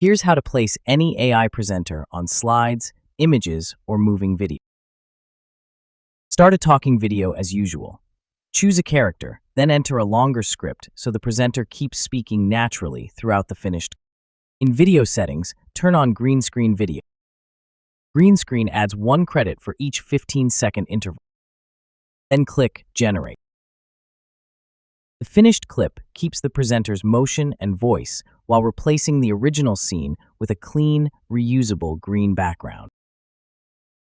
Here's how to place any AI presenter on slides, images, or moving video. Start a talking video as usual. Choose a character, then enter a longer script so the presenter keeps speaking naturally throughout the finished. In video settings, turn on green screen video. Green screen adds 1 credit for each 15-second interval. Then click Generate. The finished clip keeps the presenter's motion and voice while replacing the original scene with a clean, reusable green background.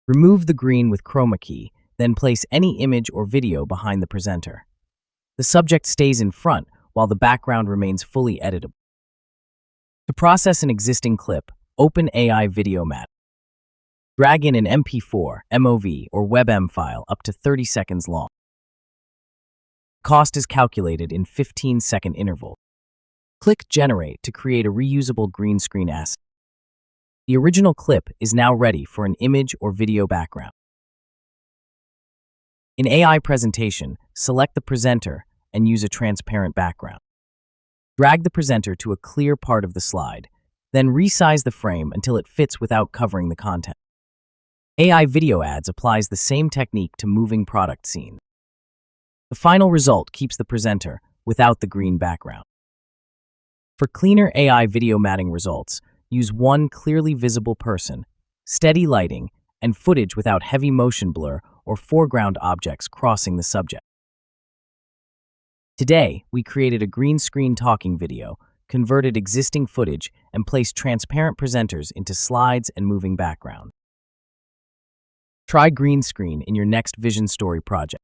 Remove the green with chroma key, then place any image or video behind the presenter. The subject stays in front while the background remains fully editable. To process an existing clip, open AI Video Mat. Drag in an MP4, MOV, or WebM file up to 30 seconds long. Cost is calculated in 15-second intervals. Click Generate to create a reusable green screen asset. The original clip is now ready for an image or video background. In AI presentation, select the presenter and use a transparent background. Drag the presenter to a clear part of the slide, then resize the frame until it fits without covering the content. AI Video Ads applies the same technique to moving product scenes. The final result keeps the presenter without the green background. For cleaner AI video matting results, use one clearly visible person, steady lighting, and footage without heavy motion blur or foreground objects crossing the subject. Today, we created a green screen talking video, converted existing footage, and placed transparent presenters into slides and moving background. Try green screen in your next VisionStory project.